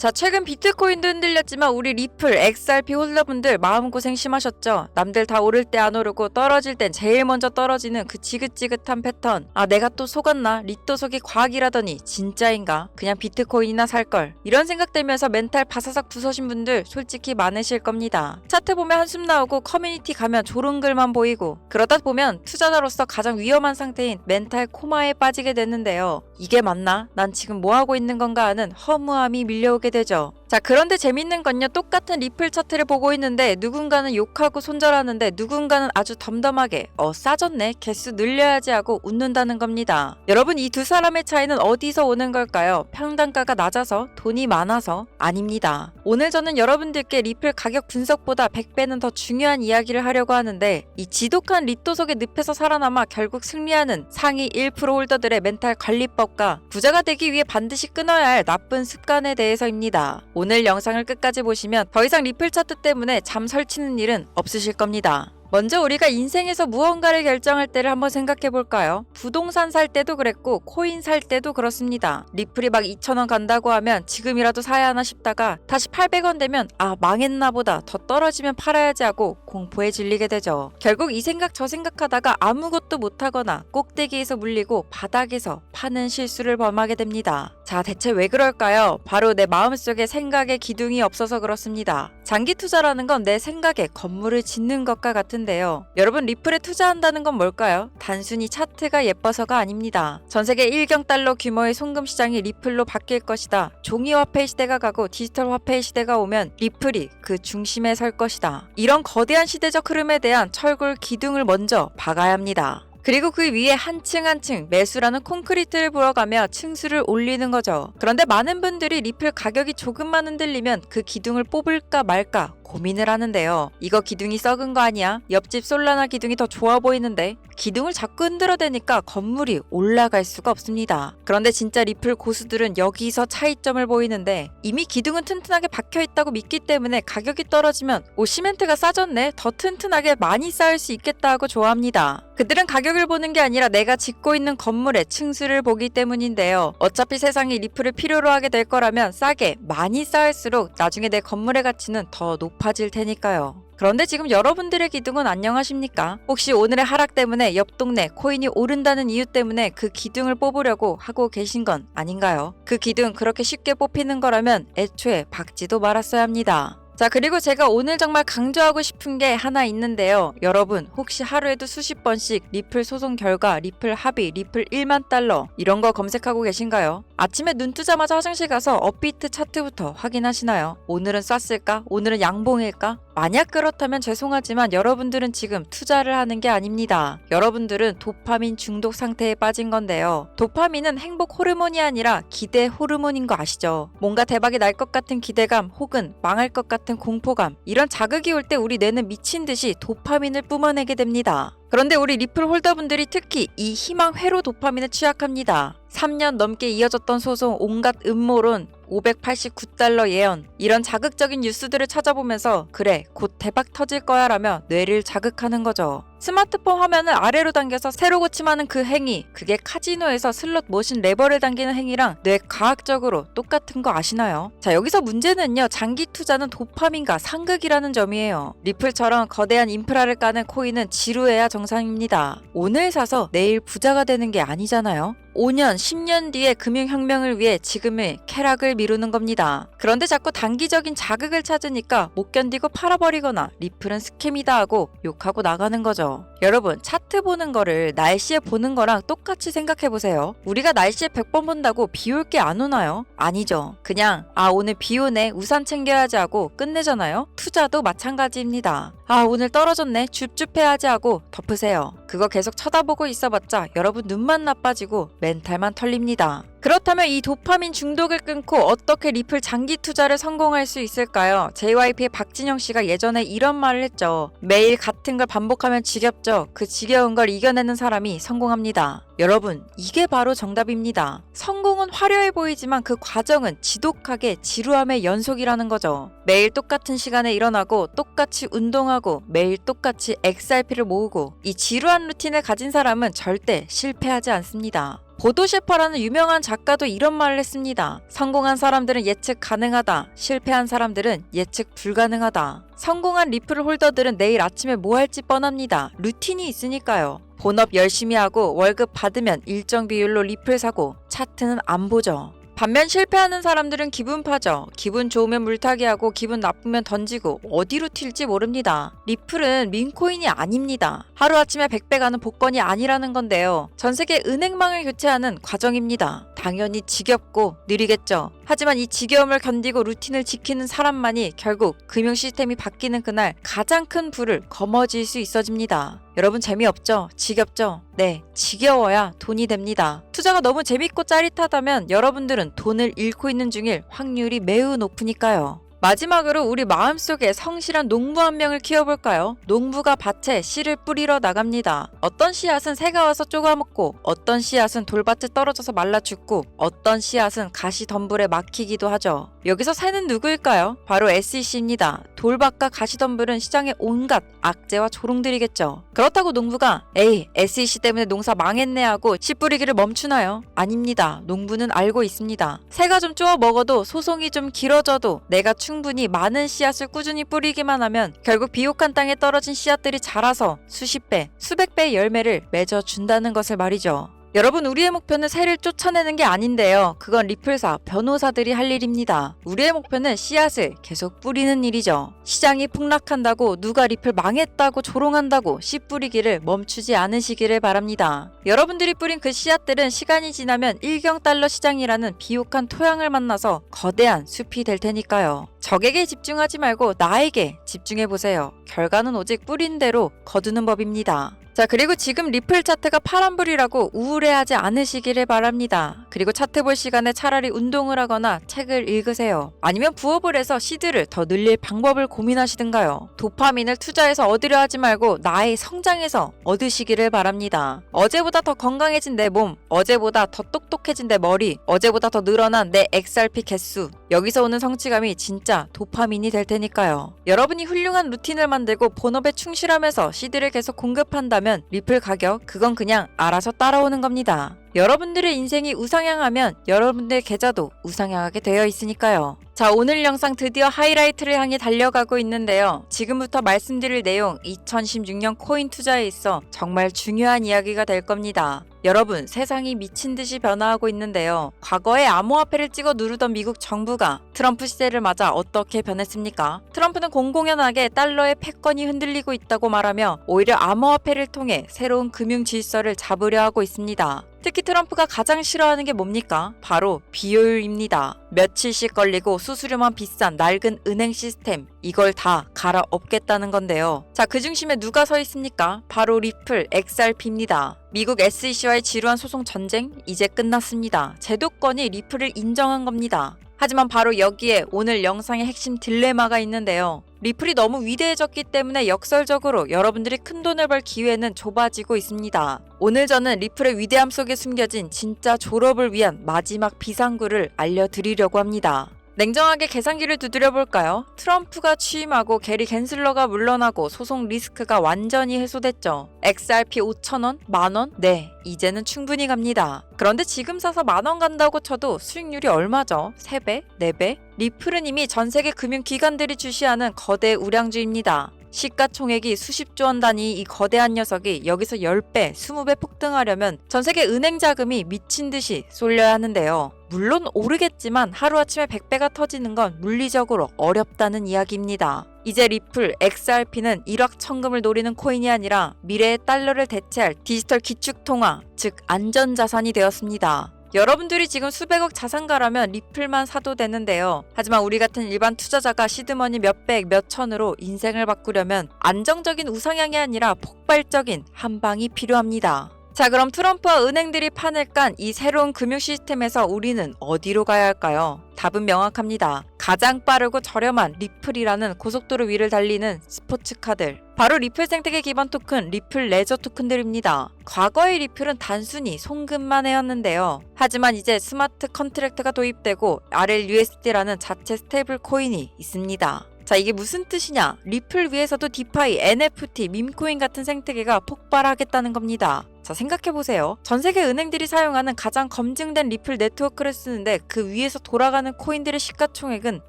자, 최근 비트코인도 흔들렸지만 우리 리플, XRP 홀더분들 마음고생 심하셨죠? 남들 다 오를 때 안 오르고 떨어질 땐 제일 먼저 떨어지는 그 지긋지긋한 패턴. 아, 내가 또 속았나? 리또 속이 과학이라더니 진짜인가? 그냥 비트코인이나 살걸. 이런 생각 들면서 멘탈 바사삭 부서진 분들 솔직히 많으실 겁니다. 차트 보면 한숨 나오고 커뮤니티 가면 좋은 글만 보이고 그러다 보면 투자자로서 가장 위험한 상태인 멘탈 코마에 빠지게 됐는데요. 이게 맞나? 난 지금 뭐하고 있는 건가 하는 허무함이 밀려오게 되죠. 자, 그런데 재밌는 건요. 똑같은 리플 차트를 보고 있는데 누군가는 욕하고 손절하는데 누군가는 아주 덤덤하게 싸졌네, 개수 늘려야지 하고 웃는다는 겁니다. 여러분, 이 두 사람의 차이는 어디서 오는 걸까요? 평단가가 낮아서? 돈이 많아서? 아닙니다. 오늘 저는 여러분들께 리플 가격 분석보다 100배는 더 중요한 이야기를 하려고 하는데 이 지독한 리또 속의 늪에서 살아남아 결국 승리하는 상위 1% 홀더들의 멘탈 관리법과 부자가 되기 위해 반드시 끊어야 할 나쁜 습관에 대해서입니다. 오늘 영상을 끝까지 보시면 더 이상 리플 차트 때문에 잠 설치는 일은 없으실 겁니다. 먼저 우리가 인생에서 무언가를 결정할 때를 한번 생각해 볼까요? 부동산 살 때도 그랬고 코인 살 때도 그렇습니다. 리플이 막 2,000원 간다고 하면 지금이라도 사야 하나 싶다가 다시 800원 되면 아, 망했나 보다, 더 떨어지면 팔아야지 하고 공포에 질리게 되죠. 결국 이 생각 저 생각하다가 아무것도 못하거나 꼭대기에서 물리고 바닥에서 파는 실수를 범하게 됩니다. 자, 대체 왜 그럴까요? 바로 내 마음속에 생각의 기둥이 없어서 그렇습니다. 장기 투자라는 건 내 생각에 건물을 짓는 것과 같은데요. 여러분, 리플에 투자한다는 건 뭘까요? 단순히 차트가 예뻐서가 아닙니다. 전세계 1경 달러 규모의 송금 시장이 리플로 바뀔 것이다. 종이 화폐 시대가 가고 디지털 화폐 시대가 오면 리플이 그 중심에 설 것이다. 이런 거대한 시대적 흐름에 대한 철골 기둥을 먼저 박아야 합니다. 그리고 그 위에 한층 한층 매수라는 콘크리트를 불어가며 층수를 올리는 거죠. 그런데 많은 분들이 리플 가격이 조금만 흔들리면 그 기둥을 뽑을까 말까 고민을 하는데요. 이거 기둥이 썩은 거 아니야? 옆집 솔라나 기둥이 더 좋아 보이는데? 기둥을 자꾸 흔들어대니까 건물이 올라갈 수가 없습니다. 그런데 진짜 리플 고수들은 여기서 차이점을 보이는데 이미 기둥은 튼튼하게 박혀있다고 믿기 때문에 가격이 떨어지면 오, 시멘트가 싸졌네, 더 튼튼하게 많이 쌓을 수 있겠다 하고 좋아합니다. 그들은 가격을 보는 게 아니라 내가 짓고 있는 건물의 층수를 보기 때문인데요. 어차피 세상이 리플을 필요로 하게 될 거라면 싸게 많이 쌓을수록 나중에 내 건물의 가치는 더 높아질 테니까요. 그런데 지금 여러분들의 기둥은 안녕하십니까? 혹시 오늘의 하락 때문에 옆 동네 코인이 오른다는 이유 때문에 그 기둥을 뽑으려고 하고 계신 건 아닌가요? 그 기둥 그렇게 쉽게 뽑히는 거라면 애초에 박지도 말았어야 합니다. 자, 그리고 제가 오늘 정말 강조하고 싶은 게 하나 있는데요. 여러분, 혹시 하루에도 수십 번씩 리플 소송 결과, 리플 합의, 리플 1만 달러 이런 거 검색하고 계신가요? 아침에 눈 뜨자마자 화장실 가서 업비트 차트부터 확인하시나요? 오늘은 쐈을까? 오늘은 양봉일까? 만약 그렇다면 죄송하지만 여러분들은 지금 투자를 하는 게 아닙니다. 여러분들은 도파민 중독 상태에 빠진 건데요. 도파민은 행복 호르몬이 아니라 기대 호르몬인 거 아시죠? 뭔가 대박이 날 것 같은 기대감 혹은 망할 것 같은 공포감, 이런 자극이 올 때 우리 뇌는 미친 듯이 도파민을 뿜어내게 됩니다. 그런데 우리 리플 홀더분들이 특히 이 희망 회로 도파민에 취약합니다. 3년 넘게 이어졌던 소송, 온갖 음모론, 589달러 예언, 이런 자극적인 뉴스들을 찾아보면서 그래, 곧 대박 터질 거야 라며 뇌를 자극하는 거죠. 스마트폰 화면을 아래로 당겨서 세로 고침하는 그 행위, 그게 카지노에서 슬롯 머신 레버를 당기는 행위랑 뇌 과학적으로 똑같은 거 아시나요? 자, 여기서 문제는요, 장기 투자는 도파민과 상극이라는 점이에요. 리플처럼 거대한 인프라를 까는 코인은 지루해야 정상입니다. 오늘 사서 내일 부자가 되는 게 아니잖아요. 5년, 10년 뒤에 금융혁명을 위해 지금의 쾌락을 미루는 겁니다. 그런데 자꾸 단기적인 자극을 찾으니까 못 견디고 팔아버리거나 리플은 스캠이다 하고 욕하고 나가는 거죠. 여러분, 차트 보는 거를 날씨에 보는 거랑 똑같이 생각해보세요. 우리가 날씨에 100번 본다고 비 올 게 안 오나요? 아니죠. 그냥 아, 오늘 비 오네, 우산 챙겨야지 하고 끝내잖아요. 투자도 마찬가지입니다. 아, 오늘 떨어졌네, 줍줍해야지 하고 덮으세요. 그거 계속 쳐다보고 있어봤자 여러분 눈만 나빠지고 멘탈만 털립니다. 그렇다면 이 도파민 중독을 끊고 어떻게 리플 장기 투자를 성공할 수 있을까요? JYP의 박진영 씨가 예전에 이런 말을 했죠. 매일 같은 걸 반복하면 지겹죠. 그 지겨운 걸 이겨내는 사람이 성공합니다. 여러분, 이게 바로 정답입니다. 성공은 화려해 보이지만 그 과정은 지독하게 지루함의 연속이라는 거죠. 매일 똑같은 시간에 일어나고 똑같이 운동하고 매일 똑같이 XRP를 모으고 이 지루한 루틴을 가진 사람은 절대 실패하지 않습니다. 보도 셰퍼라는 유명한 작가도 이런 말을 했습니다. 성공한 사람들은 예측 가능하다. 실패한 사람들은 예측 불가능하다. 성공한 리플 홀더들은 내일 아침에 뭐 할지 뻔합니다. 루틴이 있으니까요. 본업 열심히 하고 월급 받으면 일정 비율로 리플 사고 차트는 안 보죠. 반면 실패하는 사람들은 기분 파죠. 기분 좋으면 물타기 하고 기분 나쁘면 던지고 어디로 튈지 모릅니다. 리플은 밈코인이 아닙니다. 하루아침에 100배 가는 복권이 아니라는 건데요. 전세계 은행망을 교체하는 과정입니다. 당연히 지겹고 느리겠죠. 하지만 이 지겨움을 견디고 루틴을 지키는 사람만이 결국 금융 시스템이 바뀌는 그날 가장 큰 불을 거머쥘 수 있어집니다. 여러분 재미없죠? 지겹죠? 네, 지겨워야 돈이 됩니다. 투자가 너무 재밌고 짜릿하다면 여러분들은 돈을 잃고 있는 중일 확률이 매우 높으니까요. 마지막으로 우리 마음속에 성실한 농부 한 명을 키워볼까요? 농부가 밭에 씨를 뿌리러 나갑니다. 어떤 씨앗은 새가 와서 쪼가먹고 어떤 씨앗은 돌밭에 떨어져서 말라 죽고 어떤 씨앗은 가시덤불에 막히기도 하죠. 여기서 새는 누구일까요? 바로 SEC입니다. 돌밭과 가시덤불은 시장의 온갖 악재와 조롱들이겠죠. 그렇다고 농부가 에이 SEC 때문에 농사 망했네 하고 씨 뿌리기를 멈추나요? 아닙니다. 농부는 알고 있습니다. 새가 좀 쪼아 먹어도 소송이 좀 길어져도 내가 충분히 많은 씨앗을 꾸준히 뿌리기만 하면 결국 비옥한 땅에 떨어진 씨앗들이 자라서 수십 배, 수백 배의 열매를 맺어준다는 것을 말이죠. 여러분 우리의 목표는 새를 쫓아내는 게 아닌데요. 그건 리플사, 변호사들이 할 일입니다. 우리의 목표는 씨앗을 계속 뿌리는 일이죠. 시장이 폭락한다고 누가 리플 망했다고 조롱한다고 씨 뿌리기를 멈추지 않으시기를 바랍니다. 여러분들이 뿌린 그 씨앗들은 시간이 지나면 일경달러 시장이라는 비옥한 토양을 만나서 거대한 숲이 될 테니까요. 적에게 집중하지 말고 나에게 집중해보세요. 결과는 오직 뿌린 대로 거두는 법입니다. 자, 그리고 지금 리플 차트가 파란불이라고 우울해하지 않으시기를 바랍니다. 그리고 차트 볼 시간에 차라리 운동을 하거나 책을 읽으세요. 아니면 부업을 해서 시드를 더 늘릴 방법을 고민하시든가요. 도파민을 투자해서 얻으려 하지 말고 나의 성장에서 얻으시기를 바랍니다. 어제보다 더 건강해진 내 몸, 어제보다 더 똑똑해진 내 머리, 어제보다 더 늘어난 내 XRP 개수, 여기서 오는 성취감이 진짜 도파민이 될 테니까요. 여러분이 훌륭한 루틴을 만들고 본업에 충실하면서 시드를 계속 공급한다면 리플 가격 그건 그냥 알아서 따라오는 겁니다. 여러분들의 인생이 우상향하면 여러분들 계좌도 우상향하게 되어 있으니까요. 자, 오늘 영상 드디어 하이라이트를 향해 달려가고 있는데요. 지금부터 말씀드릴 내용 2016년 코인 투자에 있어 정말 중요한 이야기가 될 겁니다. 여러분, 세상이 미친 듯이 변화하고 있는데요. 과거에 암호화폐를 찍어 누르던 미국 정부가 트럼프 시대를 맞아 어떻게 변했습니까? 트럼프는 공공연하게 달러의 패권이 흔들리고 있다고 말하며 오히려 암호화폐를 통해 새로운 금융 질서를 잡으려 하고 있습니다. 특히 트럼프가 가장 싫어하는 게 뭡니까? 바로 비효율입니다. 며칠씩 걸리고 수수료만 비싼 낡은 은행 시스템, 이걸 다 갈아엎겠다는 건데요. 자, 그 중심에 누가 서 있습니까? 바로 리플 XRP입니다. 미국 SEC와의 지루한 소송 전쟁 이제 끝났습니다. 제도권이 리플을 인정한 겁니다. 하지만 바로 여기에 오늘 영상의 핵심 딜레마가 있는데요. 리플이 너무 위대해졌기 때문에 역설적으로 여러분들이 큰돈을 벌 기회는 좁아지고 있습니다. 오늘 저는 리플의 위대함 속에 숨겨진 진짜 졸업을 위한 마지막 비상구를 알려드리려고 합니다. 냉정하게 계산기를 두드려볼까요? 트럼프가 취임하고 게리 갠슬러가 물러나고 소송 리스크가 완전히 해소됐죠. XRP 5,000원? 만원? 네, 이제는 충분히 갑니다. 그런데 지금 사서 만원 간다고 쳐도 수익률이 얼마죠? 3배? 4배? 리플은 이미 전세계 금융기관들이 주시하는 거대 우량주입니다. 시가총액이 수십조 원 단위 이 거대한 녀석이 여기서 10배, 20배 폭등하려면 전세계 은행 자금이 미친 듯이 쏠려야 하는데요. 물론 오르겠지만 하루아침에 100배가 터지는 건 물리적으로 어렵다는 이야기입니다. 이제 리플, XRP는 일확천금을 노리는 코인이 아니라 미래의 달러를 대체할 디지털 기축통화, 즉 안전자산이 되었습니다. 여러분들이 지금 수백억 자산가라면 리플만 사도 되는데요. 하지만 우리 같은 일반 투자자가 시드머니 몇백, 몇천으로 인생을 바꾸려면 안정적인 우상향이 아니라 폭발적인 한 방이 필요합니다. 자, 그럼 트럼프와 은행들이 판을 깐 이 새로운 금융 시스템에서 우리는 어디로 가야 할까요? 답은 명확합니다. 가장 빠르고 저렴한 리플이라는 고속도로 위를 달리는 스포츠카들. 바로 리플 생태계 기반 토큰, 리플 레저 토큰들입니다. 과거의 리플은 단순히 송금만 해왔는데요. 하지만 이제 스마트 컨트랙트가 도입되고 RLUSD라는 자체 스테이블 코인이 있습니다. 자, 이게 무슨 뜻이냐? 리플 위에서도 디파이, NFT, 밈코인 같은 생태계가 폭발하겠다는 겁니다. 자, 생각해보세요. 전 세계 은행들이 사용하는 가장 검증된 리플 네트워크를 쓰는데 그 위에서 돌아가는 코인들의 시가총액은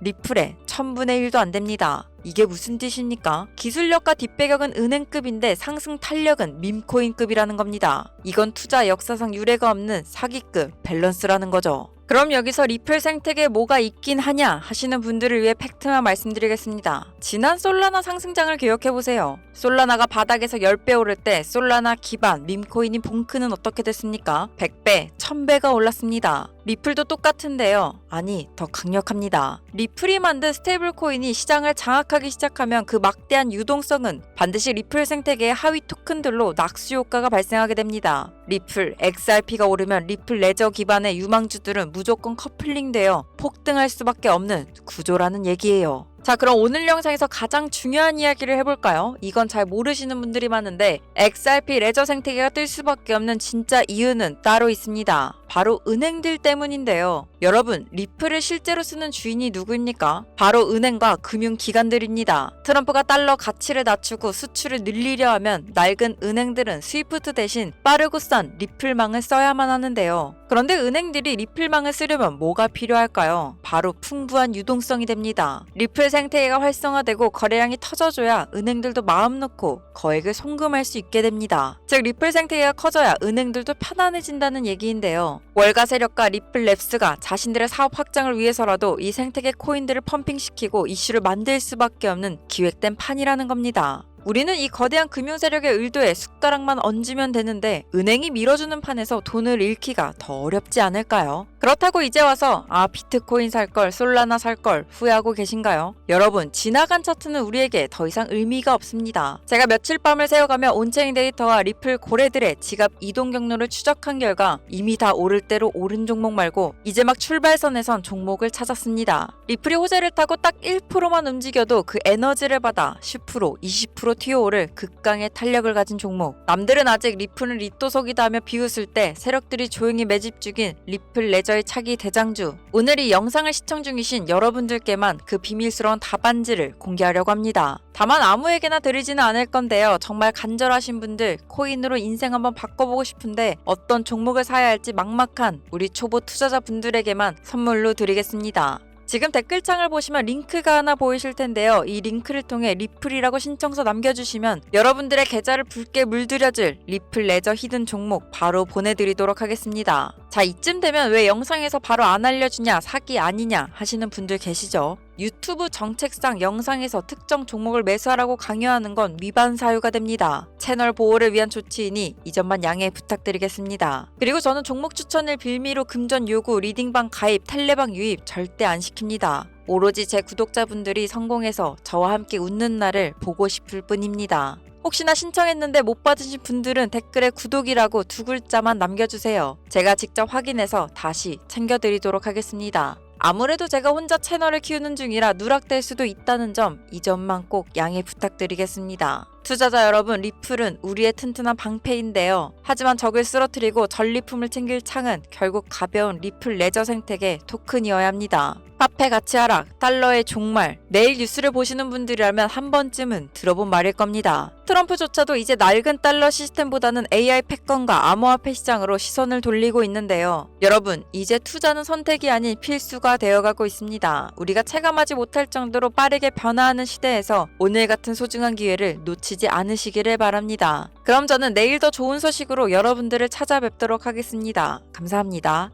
리플의 1000분의 1도 안 됩니다. 이게 무슨 뜻입니까? 기술력과 뒷배경은 은행급인데 상승 탄력은 밈코인급이라는 겁니다. 이건 투자 역사상 유례가 없는 사기급 밸런스라는 거죠. 그럼 여기서 리플 생태계에 뭐가 있긴 하냐 하시는 분들을 위해 팩트만 말씀드리겠습니다. 지난 솔라나 상승장을 기억해보세요. 솔라나가 바닥에서 10배 오를 때 솔라나 기반 밈코인인 봉크는 어떻게 됐습니까? 100배, 1000배가 올랐습니다. 리플도 똑같은데요. 아니, 더 강력합니다. 리플이 만든 스테이블 코인이 시장을 장악하기 시작하면 그 막대한 유동성은 반드시 리플 생태계의 하위 토큰들로 낙수 효과가 발생하게 됩니다. 리플, XRP가 오르면 리플 레저 기반의 유망주들은 무조건 커플링되어 폭등할 수밖에 없는 구조라는 얘기예요. 자, 그럼 오늘 영상에서 가장 중요한 이야기를 해볼까요? 이건 잘 모르시는 분들이 많은데 XRP 레저 생태계가 뜰 수밖에 없는 진짜 이유는 따로 있습니다. 바로 은행들 때문인데요. 여러분, 리플을 실제로 쓰는 주인이 누구입니까? 바로 은행과 금융기관들입니다. 트럼프가 달러 가치를 낮추고 수출을 늘리려 하면 낡은 은행들은 스위프트 대신 빠르고 싼 리플망을 써야만 하는데요. 그런데 은행들이 리플망을 쓰려면 뭐가 필요할까요? 바로 풍부한 유동성이 됩니다. 리플 생태계가 활성화되고 거래량이 터져줘야 은행들도 마음 놓고 거액을 송금할 수 있게 됩니다. 즉, 리플 생태계가 커져야 은행들도 편안해진다는 얘기인데요. 월가 세력과 리플 랩스가 자신들의 사업 확장을 위해서라도 이 생태계 코인들을 펌핑시키고 이슈를 만들 수밖에 없는 기획된 판이라는 겁니다. 우리는 이 거대한 금융 세력의 의도에 숟가락만 얹으면 되는데 은행이 밀어주는 판에서 돈을 잃기가 더 어렵지 않을까요? 그렇다고 이제 와서 비트코인 살걸, 솔라나 살걸 후회하고 계신가요? 여러분, 지나간 차트는 우리에게 더 이상 의미가 없습니다. 제가 며칠 밤을 새워가며 온체인 데이터와 리플 고래들의 지갑 이동 경로를 추적한 결과 이미 다 오를 대로 오른 종목 말고 이제 막 출발선에선 종목을 찾았습니다. 리플이 호재를 타고 딱 1%만 움직여도 그 에너지를 받아 10%, 20% 튀어오를 극강의 탄력을 가진 종목. 남들은 아직 리플은 리또석이다 하며 비웃을 때 세력들이 조용히 매집 중인 리플 레저의 차기 대장주. 오늘 이 영상을 시청 중이신 여러분들께만 그 비밀스러운 답안지를 공개하려고 합니다. 다만 아무에게나 드리지는 않을 건데요. 정말 간절하신 분들, 코인으로 인생 한번 바꿔보고 싶은데 어떤 종목을 사야 할지 막막한 우리 초보 투자자분들에게만 선물로 드리겠습니다. 지금 댓글창을 보시면 링크가 하나 보이실 텐데요. 이 링크를 통해 리플이라고 신청서 남겨주시면 여러분들의 계좌를 붉게 물들여줄 리플 레저 히든 종목 바로 보내드리도록 하겠습니다. 자, 이쯤 되면 왜 영상에서 바로 안 알려주냐, 사기 아니냐 하시는 분들 계시죠? 유튜브 정책상 영상에서 특정 종목을 매수하라고 강요하는 건 위반 사유가 됩니다. 채널 보호를 위한 조치이니 이 점만 양해 부탁드리겠습니다. 그리고 저는 종목 추천을 빌미로 금전 요구, 리딩방 가입, 텔레방 유입 절대 안 시킵니다. 오로지 제 구독자분들이 성공해서 저와 함께 웃는 날을 보고 싶을 뿐입니다. 혹시나 신청했는데 못 받으신 분들은 댓글에 구독이라고 2글자만 남겨주세요. 제가 직접 확인해서 다시 챙겨드리도록 하겠습니다. 아무래도 제가 혼자 채널을 키우는 중이라 누락될 수도 있다는 점, 이 점만 꼭 양해 부탁드리겠습니다. 투자자 여러분, 리플은 우리의 튼튼한 방패인데요. 하지만 적을 쓰러뜨리고 전리품을 챙길 창은 결국 가벼운 리플 레저 생태계 토큰이어야 합니다. 화폐 가치 하락, 달러의 종말, 내일 뉴스를 보시는 분들이라면 한 번쯤은 들어본 말일 겁니다. 트럼프조차도 이제 낡은 달러 시스템보다는 AI 패권과 암호화폐 시장으로 시선을 돌리고 있는데요. 여러분, 이제 투자는 선택이 아닌 필수가 되어가고 있습니다. 우리가 체감하지 못할 정도로 빠르게 변화하는 시대에서 오늘 같은 소중한 기회를 놓치지 않으시기를 바랍니다. 그럼 저는 내일 더 좋은 소식으로 여러분들을 찾아뵙도록 하겠습니다. 감사합니다.